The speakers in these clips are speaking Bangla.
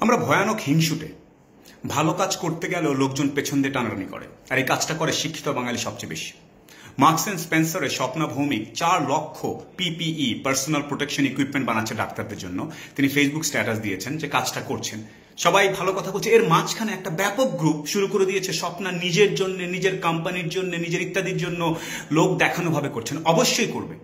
আমরা ভয়ানক হিংসুটে। ভালো কাজ করতে গেলেও লোকজন পেছন দিয়ে টানাটানি করে, আর এই কাজটা করে শিক্ষিত বাঙালি সবচেয়ে বেশি। মার্কস অ্যান্ড স্পেন্সারের স্বপ্না ভৌমিক 4 লক্ষ পিপিই পার্সোনাল প্রোটেকশন ইকুইপমেন্ট বানাচ্ছে ডাক্তারদের জন্য। তিনি ফেসবুক স্ট্যাটাস দিয়েছেন যে কাজটা করছেন, সবাই ভালো কথা বলছে। এর মাঝখানে একটা ব্যাপক গ্রুপ শুরু করে দিয়েছে স্বপ্না নিজের জন্য, নিজের কোম্পানির জন্য, নিজের ইত্যাদির জন্য লোক দেখানো ভাবে করছেন। অবশ্যই করবে,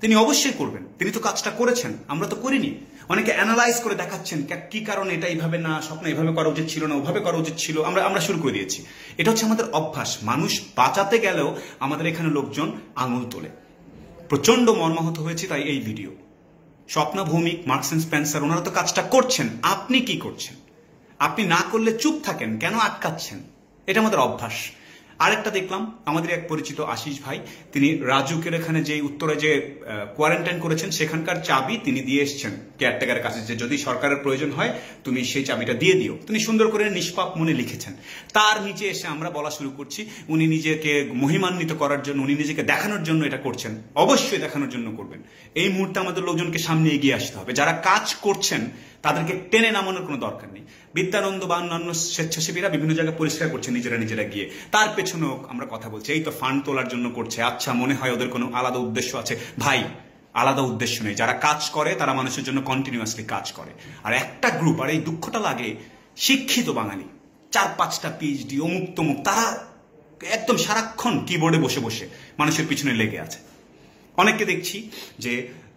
তিনি অবশ্যই করবেন, তিনি তো কাজটা করেছেন, আমরা তো করিনি। অনেকে অ্যানালাইজ করে দেখাচ্ছেন কি কারণে এটা এইভাবে না, স্বপ্ন এইভাবে করা উচিত ছিল না, ওভাবে করা উচিত ছিল। আমরা শুরু করে দিয়েছি। এটা হচ্ছে আমাদের অভ্যাস। মানুষ বাঁচাতে গেলেও আমাদের এখানে লোকজন আঙুল তোলে। প্রচন্ড মর্মাহত হয়েছে তাই এই video. Swapna Bhowmik, marks and Spencer, ওনারা তো কাজটা করছেন, আপনি কি করছেন? আপনি না করলে চুপ থাকেন কেন, আটকাচ্ছেন? এটা আমাদের অভ্যাস। আরেকটা দেখলাম, আমাদের এক পরিচিত আশিস ভাই, তিনি রাজুকের এখানে যে উত্তরে যে কোয়ারেন্টাইন করেছেন সেখানকার চাবি তিনি দিয়ে এসছেন কেয়ারটেকারের কাছে, যে যদি সরকারের প্রয়োজন হয় তুমি সেই চাবিটা দিয়ে দিও। তিনি সুন্দর করে নিষ্পাপ মনে লিখেছেন। তার নিচে এসে আমরা বলা শুরু করছি উনি নিজেকে মহিমান্বিত করার জন্য, উনি নিজেকে দেখানোর জন্য এটা করছেন। অবশ্যই দেখানোর জন্য করবেন। এই মুহূর্তে আমাদের লোকজনকে সামনে এগিয়ে আসতে হবে। যারা কাজ করছেন তাদেরকে টেনে নামানোর কোনো দরকার নেই। বিদ্যানন্দ বা অন্যান্য স্বেচ্ছাসেবীরা বিভিন্ন জায়গায় পরিষ্কার করছে নিজেরা গিয়ে, তার পেছনেও আমরা কথা বলছি এই তো ফান্ড তোলার জন্য করছে। আচ্ছা, মনে হয় ওদের কোনো আলাদা উদ্দেশ্য আছে। ভাই, আলাদা উদ্দেশ্য নেই। যারা কাজ করে তারা মানুষের জন্য কন্টিনিউয়াসলি কাজ করে। আর একটা গ্রুপ, আর এই দুঃখটা লাগে, শিক্ষিত বাঙালি 4-5টা পিএইচডি অমুক তমুক, তারা একদম সারাক্ষণ কিবোর্ডে বসে বসে মানুষের পিছনে লেগে আছে। অনেককে দেখছি যে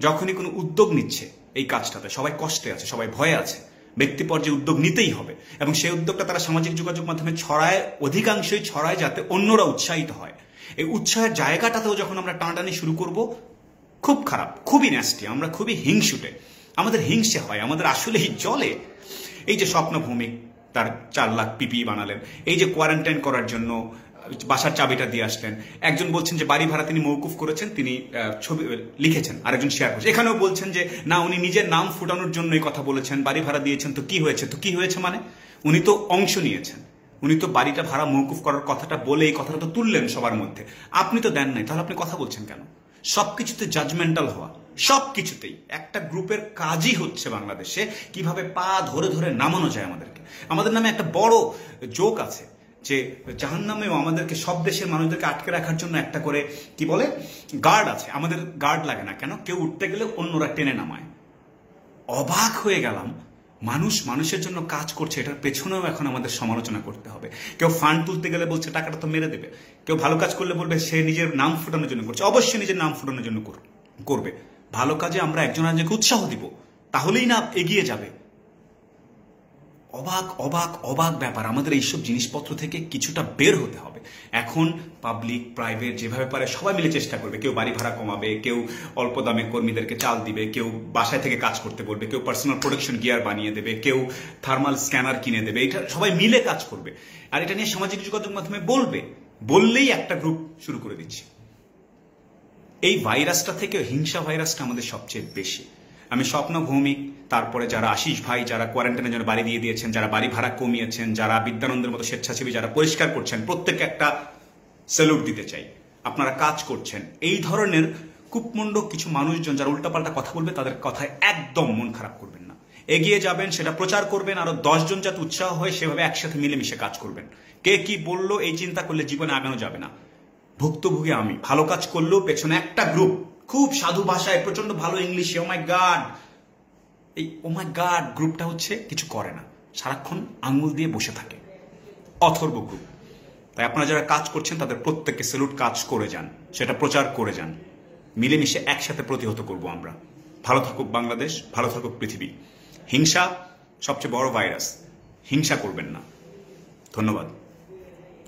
যখনই কোনো উদ্যোগ নিচ্ছে এই কাজটাতে, সবাই কষ্টে আছে, সবাই ভয়ে আছে। ব্যক্তি পর্যায়ে উদ্যোগ নিতেই হবে, এবং সেই উদ্যোগটা তারা সামাজিক যোগাযোগ মাধ্যমে ছড়ায়, অধিকাংশই ছড়ায় যাতে অন্যরা উৎসাহিত হয়। এই উৎসাহের জায়গাটাতেও যখন আমরা টানাটানি শুরু করব, খুব খারাপ, খুবই ন্যাস্টি, আমরা খুবই হিংসুটে, আমাদের হিংসে হয়, আমাদের আসলেই জলে। এই যে স্বপ্ন ভৌমিক তার 4 লাখ পিপিই বানালেন, এই যে কোয়ারেন্টাইন করার জন্য বাসার চাবিটা দিয়ে আসলেন। একজন বলছেন যে বাড়ি ভাড়া তিনি মৌকুফ করেছেন, তিনি ছবি লিখেছেন, আরেকজন শেয়ার করছেন। এখানেও বলছেন যে না, উনি নিজের নাম ফুটানোর জন্য এই কথা বলেছেন, বাড়ি ভাড়া দিয়েছেন, তো কি হয়েছে? তো কি হয়েছে মানে? উনি তো অংশ নিয়েছেন, উনি তো বাড়িটা ভাড়া মৌকুফ করার কথাটা বলে এই কথাটা তো তুললেন সবার মধ্যে। আপনি তো দেন নাই, তাহলে আপনি কথা বলছেন কেন? সবকিছুতে জাজমেন্টাল হওয়া, সবকিছুতেই। একটা গ্রুপের কাজই হচ্ছে বাংলাদেশে কিভাবে পা ধরে ধরে নামানো যায় আমাদেরকে। আমাদের নামে একটা বড় জোক আছে যে জাহান্নামেও আমাদেরকে, সব দেশের মানুষদেরকে আটকে রাখার জন্য একটা করে কি বলে গার্ড আছে, আমাদের গার্ড লাগে না কেন? কেউ উঠতে গেলে অন্যরা টেনে নামায়। অবাক হয়ে গেলাম, মানুষের জন্য কাজ করছে, এটার পেছনেও এখন আমাদের সমালোচনা করতে হবে। কেউ ফান্ড তুলতে গেলে বলছে টাকাটা তো মেরে দেবে, কেউ ভালো কাজ করলে বলবে সে নিজের নাম ফুটানোর জন্য করছে। অবশ্যই নিজের নাম ফুটানোর জন্য করবে। ভালো কাজে আমরা একজন আরেকজনকে উৎসাহ দিব, তাহলেই না এগিয়ে যাবে। অবাক অবাক অবাক ব্যাপার। আমাদের এইসব জিনিসপত্র থেকে কিছুটা বের হতে হবে। এখন পাবলিক প্রাইভেট যেভাবে পারে সবাই মিলে চেষ্টা করবে। কেউ বাড়ি ভাড়া কমাবে, কেউ অল্প দামে কর্মীদেরকে চাল দিবে, কেউ বাসায় থেকে কাজ করতে বলবে, কেউ পার্সোনাল প্রোটেকশন গিয়ার বানিয়ে দেবে, কেউ থার্মাল স্ক্যানার কিনে দেবে। এটা সবাই মিলে কাজ করবে, আর এটা নিয়ে সামাজিক যোগাযোগ মাধ্যমে বললেই একটা গ্রুপ শুরু করে দিচ্ছে। এই ভাইরাসটা থেকে হিংসা ভাইরাসটা আমাদের সবচেয়ে বেশি। আমি স্বপ্ন ভৌমিক, তারপরে যারা আশিস ভাই, যারা কোয়ারেন্টাইনের জন্য বাড়ি দিয়ে দিয়েছেন, যারা বাড়ি ভাড়া কমিয়েছেন, যারা বিদ্যানন্দের মতো স্বেচ্ছাসেবী যারা পরিষ্কার করছেন, প্রত্যেককে একটা স্যালুট দিতে চাই। আপনারা কাজ করছেন। এই ধরনের কূপমণ্ড কিছু মানুষজন যারা উল্টাপাল্টা কথা বলবে, তাদের কথায় একদম মন খারাপ করবেন না। এগিয়ে যাবেন, সেটা প্রচার করবেন, আরো 10 জন যাতে উৎসাহ হয় সেভাবে একসাথে মিলেমিশে কাজ করবেন। কে কি বললো এই চিন্তা করলে জীবনে আগানো যাবে না। ভুক্তভোগী আমি। ভালো কাজ করলেও পেছনে একটা গ্রুপ খুব সাধু ভাষায়, প্রচন্ড ভালো ইংলিশে ও মাই গড, এই ও মাই গড গ্রুপটা হচ্ছে কিছু করে না, সারাক্ষণ আঙুল দিয়ে বসে থাকে। অথর্ব গ্রুপ। তাই আপনারা যারা কাজ করছেন তাদের প্রত্যেককে স্যালুট, কাজ করে যান, সেটা প্রচার করে যান। মিলেমিশে একসাথে প্রতিহত করব আমরা। ভালো থাকুক বাংলাদেশ, ভালো থাকুক পৃথিবী। হিংসা সবচেয়ে বড় ভাইরাস, হিংসা করবেন না। ধন্যবাদ।